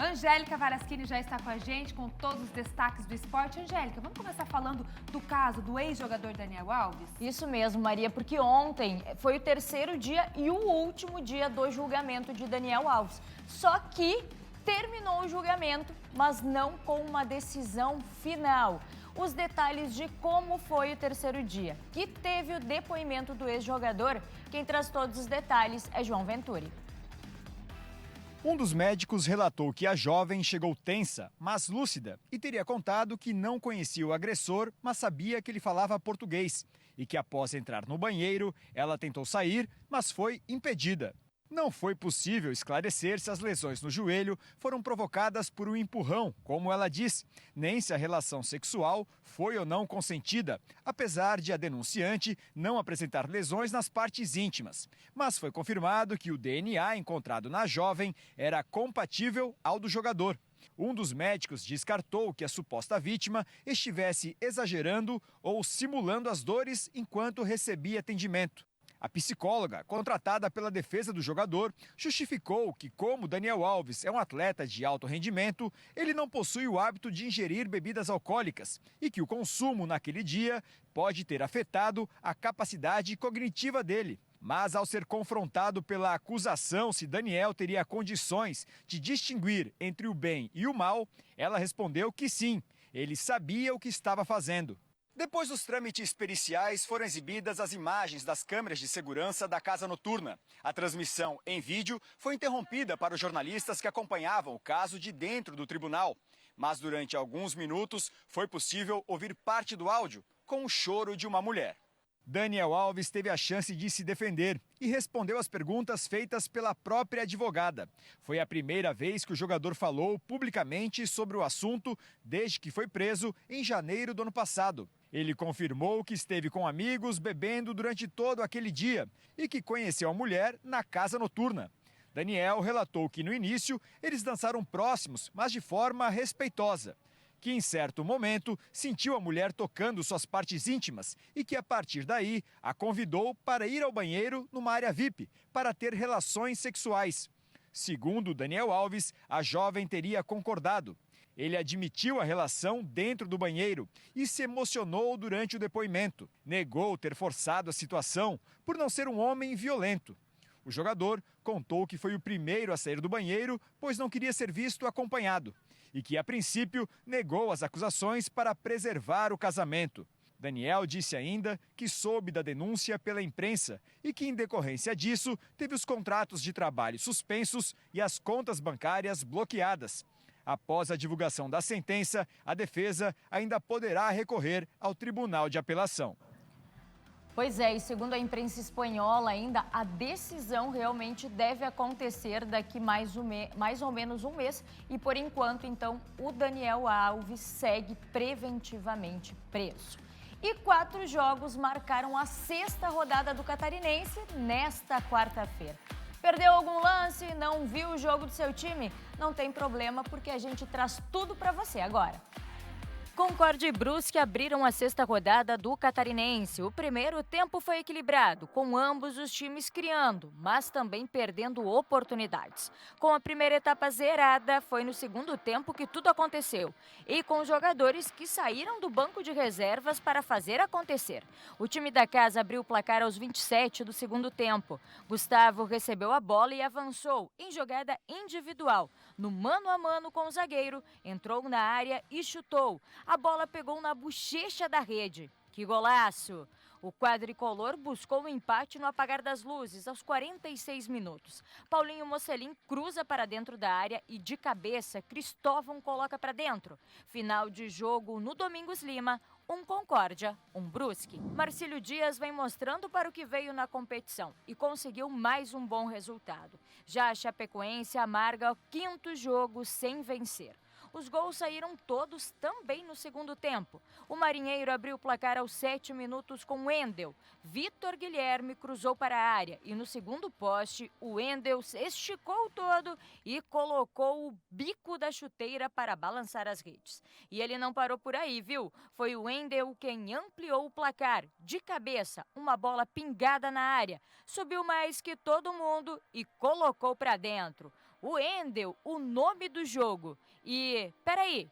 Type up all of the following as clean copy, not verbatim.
Angélica Varaschini já está com a gente com todos os destaques do esporte. Angélica, vamos começar falando do caso do ex-jogador Daniel Alves? Isso mesmo, Maria, porque ontem foi o terceiro dia e o último dia do julgamento de Daniel Alves. Só que terminou o julgamento, mas não com uma decisão final. Os detalhes de como foi o terceiro dia, que teve o depoimento do ex-jogador, quem traz todos os detalhes é João Venturi. Um dos médicos relatou que a jovem chegou tensa, mas lúcida, e teria contado que não conhecia o agressor, mas sabia que ele falava português e que após entrar no banheiro, ela tentou sair, mas foi impedida. Não foi possível esclarecer se as lesões no joelho foram provocadas por um empurrão, como ela diz, nem se a relação sexual foi ou não consentida, apesar de a denunciante não apresentar lesões nas partes íntimas. Mas foi confirmado que o DNA encontrado na jovem era compatível ao do jogador. Um dos médicos descartou que a suposta vítima estivesse exagerando ou simulando as dores enquanto recebia atendimento. A psicóloga, contratada pela defesa do jogador, justificou que, como Daniel Alves é um atleta de alto rendimento, ele não possui o hábito de ingerir bebidas alcoólicas e que o consumo naquele dia pode ter afetado a capacidade cognitiva dele. Mas, ao ser confrontado pela acusação se Daniel teria condições de distinguir entre o bem e o mal, ela respondeu que sim, ele sabia o que estava fazendo. Depois dos trâmites periciais, foram exibidas as imagens das câmeras de segurança da casa noturna. A transmissão em vídeo foi interrompida para os jornalistas que acompanhavam o caso de dentro do tribunal. Mas durante alguns minutos foi possível ouvir parte do áudio, com o choro de uma mulher. Daniel Alves teve a chance de se defender e respondeu às perguntas feitas pela própria advogada. Foi a primeira vez que o jogador falou publicamente sobre o assunto desde que foi preso em janeiro do ano passado. Ele confirmou que esteve com amigos bebendo durante todo aquele dia e que conheceu a mulher na casa noturna. Daniel relatou que no início eles dançaram próximos, mas de forma respeitosa. Que em certo momento sentiu a mulher tocando suas partes íntimas e que a partir daí a convidou para ir ao banheiro numa área VIP para ter relações sexuais. Segundo Daniel Alves, a jovem teria concordado. Ele admitiu a relação dentro do banheiro e se emocionou durante o depoimento. Negou ter forçado a situação por não ser um homem violento. O jogador contou que foi o primeiro a sair do banheiro, pois não queria ser visto acompanhado. E que, a princípio, negou as acusações para preservar o casamento. Daniel disse ainda que soube da denúncia pela imprensa e que, em decorrência disso, teve os contratos de trabalho suspensos e as contas bancárias bloqueadas. Após a divulgação da sentença, a defesa ainda poderá recorrer ao Tribunal de Apelação. Pois é, e segundo a imprensa espanhola ainda, a decisão realmente deve acontecer daqui mais ou menos um mês. E por enquanto, então, o Daniel Alves segue preventivamente preso. E 4 jogos marcaram a 6ª rodada do Catarinense nesta quarta-feira. Perdeu algum lance? Não viu o jogo do seu time? Não tem problema, porque a gente traz tudo para você agora. Concórdia e Brusque abriram a 6ª rodada do Catarinense. O primeiro tempo foi equilibrado, com ambos os times criando, mas também perdendo oportunidades. Com a primeira etapa zerada, foi no segundo tempo que tudo aconteceu. E com os jogadores que saíram do banco de reservas para fazer acontecer. O time da casa abriu o placar aos 27 do segundo tempo. Gustavo recebeu a bola e avançou em jogada individual. No mano a mano com o zagueiro, entrou na área e chutou. A bola pegou na bochecha da rede. Que golaço! O quadricolor buscou o empate no apagar das luzes, aos 46 minutos. Paulinho Mocelin cruza para dentro da área e, de cabeça, Cristóvão coloca para dentro. Final de jogo no Domingos Lima, um Concórdia, um Brusque. Marcílio Dias vem mostrando para o que veio na competição e conseguiu mais um bom resultado. Já a Chapecoense amarga o 5º jogo sem vencer. Os gols saíram todos também no segundo tempo. O Marinheiro abriu o placar aos 7 minutos com Wendel. Vitor Guilherme cruzou para a área e no segundo poste, o Wendel esticou todo e colocou o bico da chuteira para balançar as redes. E ele não parou por aí, viu? Foi o Wendel quem ampliou o placar. De cabeça, uma bola pingada na área. Subiu mais que todo mundo e colocou para dentro. O Wendel, o nome do jogo. E, peraí,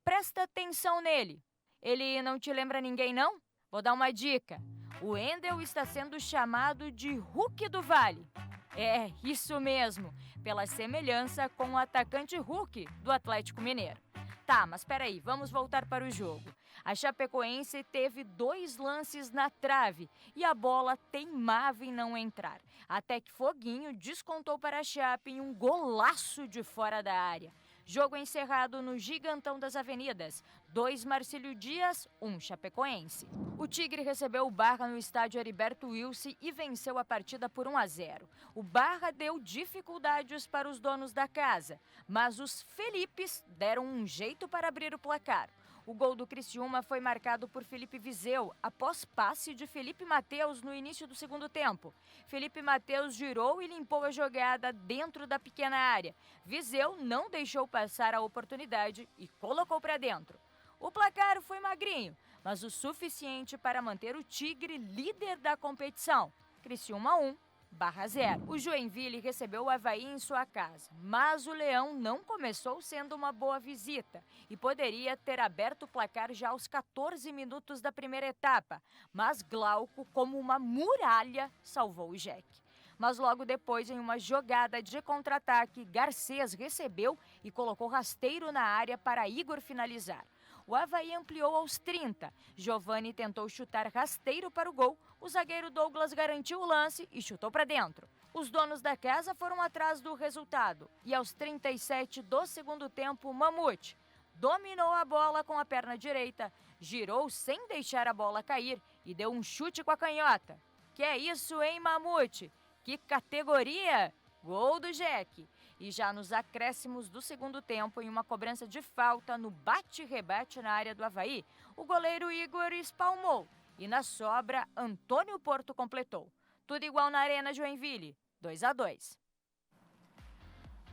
presta atenção nele. Ele não te lembra ninguém, não? Vou dar uma dica. O Wendel está sendo chamado de Hulk do Vale. É, isso mesmo, pela semelhança com o atacante Hulk do Atlético Mineiro. Tá, mas peraí, vamos voltar para o jogo. A Chapecoense teve 2 lances na trave e a bola teimava em não entrar. Até que Foguinho descontou para a Chape em um golaço de fora da área. Jogo encerrado no Gigantão das Avenidas. 2 Marcílio Dias, 1 Chapecoense. O Tigre recebeu o Barra no estádio Heriberto Wilson e venceu a partida por 1-0. O Barra deu dificuldades para os donos da casa, mas os Felipes deram um jeito para abrir o placar. O gol do Criciúma foi marcado por Felipe Viseu, após passe de Felipe Mateus no início do segundo tempo. Felipe Mateus girou e limpou a jogada dentro da pequena área. Viseu não deixou passar a oportunidade e colocou para dentro. O placar foi magrinho, mas o suficiente para manter o Tigre líder da competição. Criciúma 1, Barra 0. O Joinville recebeu o Avaí em sua casa, mas o Leão não começou sendo uma boa visita e poderia ter aberto o placar já aos 14 minutos da primeira etapa, mas Glauco, como uma muralha, salvou o Jeque. Mas logo depois, em uma jogada de contra-ataque, Garcês recebeu e colocou rasteiro na área para Igor finalizar. O Avaí ampliou aos 30. Giovani tentou chutar rasteiro para o gol. O zagueiro Douglas garantiu o lance e chutou para dentro. Os donos da casa foram atrás do resultado. E aos 37 do segundo tempo, Mamute dominou a bola com a perna direita, girou sem deixar a bola cair e deu um chute com a canhota. Que é isso, hein, Mamute? Que categoria! Gol do Jeque. E já nos acréscimos do segundo tempo, em uma cobrança de falta no bate-rebate na área do Avaí, o goleiro Igor espalmou. E na sobra, Antônio Porto completou. Tudo igual na Arena Joinville, 2-2.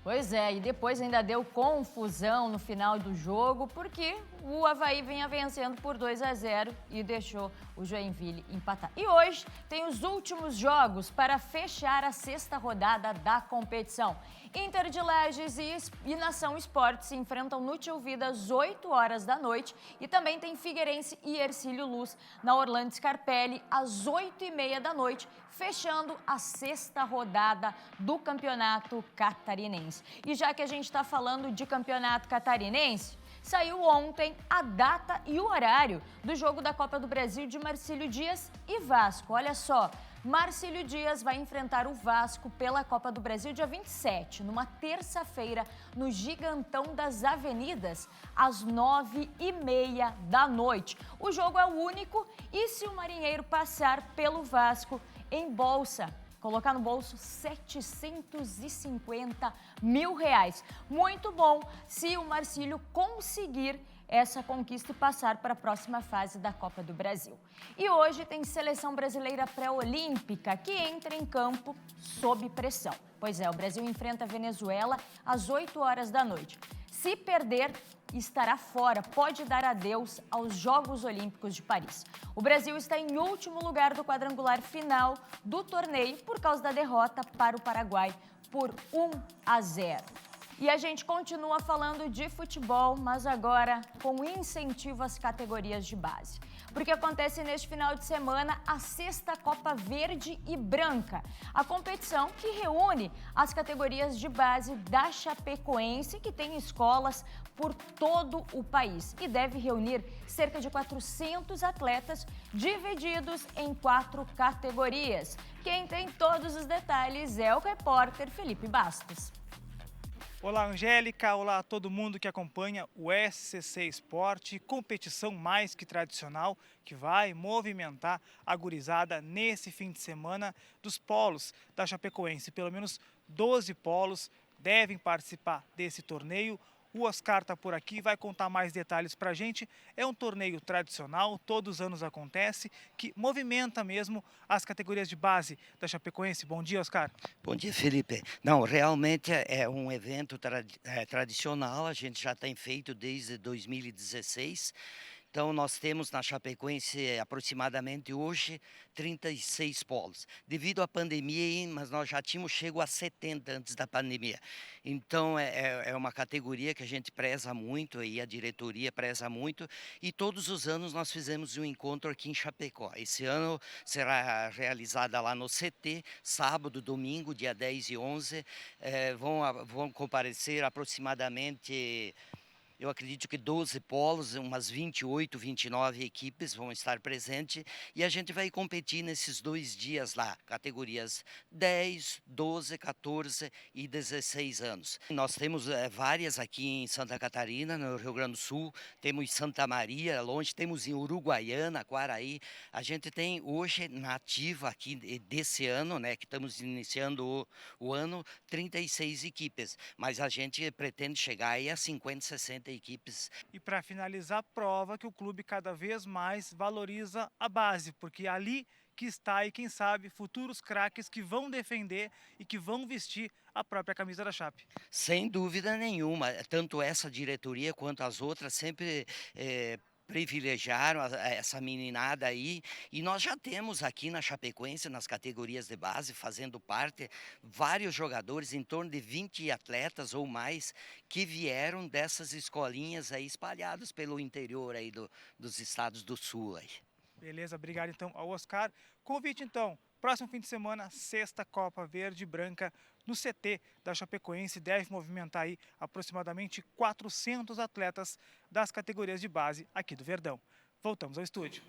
Pois é, e depois ainda deu confusão no final do jogo, porque o Avaí vinha vencendo por 2-0 e deixou o Joinville empatar. E hoje tem os últimos jogos para fechar a 6ª rodada da competição. Inter de Lages e Nação Esportes se enfrentam no Tio Vida às 8 horas da noite e também tem Figueirense e Hercílio Luz na Orlando Scarpelli às 8h30 da noite, fechando a 6ª rodada do Campeonato Catarinense. E já que a gente está falando de Campeonato Catarinense, saiu ontem a data e o horário do jogo da Copa do Brasil de Marcílio Dias e Vasco. Olha só, Marcílio Dias vai enfrentar o Vasco pela Copa do Brasil dia 27, numa terça-feira, no Gigantão das Avenidas, às 9h30 da noite. O jogo é o único e se o Marinheiro passar pelo Vasco em bolsa, colocar no bolso 750 mil reais. Muito bom se o Marcílio conseguir essa conquista e passar para a próxima fase da Copa do Brasil. E hoje tem seleção brasileira pré-olímpica que entra em campo sob pressão. Pois é, o Brasil enfrenta a Venezuela às 8 horas da noite. Se perder, estará fora, pode dar adeus aos Jogos Olímpicos de Paris. O Brasil está em último lugar do quadrangular final do torneio por causa da derrota para o Paraguai por 1-0. E a gente continua falando de futebol, mas agora com incentivo às categorias de base. Porque acontece neste final de semana a 6ª Copa Verde e Branca, a competição que reúne as categorias de base da Chapecoense, que tem escolas por todo o país e deve reunir cerca de 400 atletas divididos em 4 categorias. Quem tem todos os detalhes é o repórter Felipe Bastos. Olá, Angélica. Olá a todo mundo que acompanha o SCC Esporte, competição mais que tradicional que vai movimentar a gurizada nesse fim de semana dos polos da Chapecoense. Pelo menos 12 polos devem participar desse torneio. O Oscar está por aqui, vai contar mais detalhes para a gente. É um torneio tradicional, todos os anos acontece, que movimenta mesmo as categorias de base da Chapecoense. Bom dia, Oscar. Bom dia, Felipe. Não, realmente é um evento tradicional, a gente já tem feito desde 2016. Então, nós temos na Chapecoense aproximadamente hoje 36 polos. Devido à pandemia, mas nós já tínhamos chego a 70 antes da pandemia. Então, é uma categoria que a gente preza muito e a diretoria preza muito. E todos os anos nós fizemos um encontro aqui em Chapecó. Esse ano será realizada lá no CT, sábado, domingo, dia 10 e 11. Vão comparecer aproximadamente, eu acredito que 12 polos, umas 28, 29 equipes vão estar presentes e a gente vai competir nesses 2 dias lá, categorias 10, 12, 14 e 16 anos. Nós temos várias aqui em Santa Catarina, no Rio Grande do Sul, temos em Santa Maria, longe, temos em Uruguaiana, Quaraí. A gente tem hoje na ativa aqui desse ano, né, que estamos iniciando o ano, 36 equipes, mas a gente pretende chegar aí a 50, 60 equipes. E para finalizar, prova que o clube cada vez mais valoriza a base, porque é ali que está aí, quem sabe, futuros craques que vão defender e que vão vestir a própria camisa da Chape. Sem dúvida nenhuma, tanto essa diretoria quanto as outras sempre privilegiaram essa meninada aí, e nós já temos aqui na Chapecoense, nas categorias de base, fazendo parte, vários jogadores, em torno de 20 atletas ou mais, que vieram dessas escolinhas aí espalhadas pelo interior aí dos estados do sul aí. Beleza, obrigado então ao Oscar. Convite então, próximo fim de semana, sexta Copa Verde e Branca no CT da Chapecoense, deve movimentar aí aproximadamente 400 atletas das categorias de base aqui do Verdão. Voltamos ao estúdio.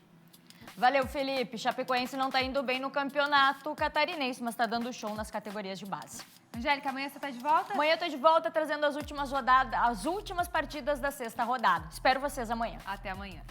Valeu, Felipe. Chapecoense não está indo bem no campeonato catarinense, mas está dando show nas categorias de base. Angélica, amanhã você está de volta? Amanhã eu tô de volta trazendo as últimas partidas da sexta rodada. Espero vocês amanhã. Até amanhã.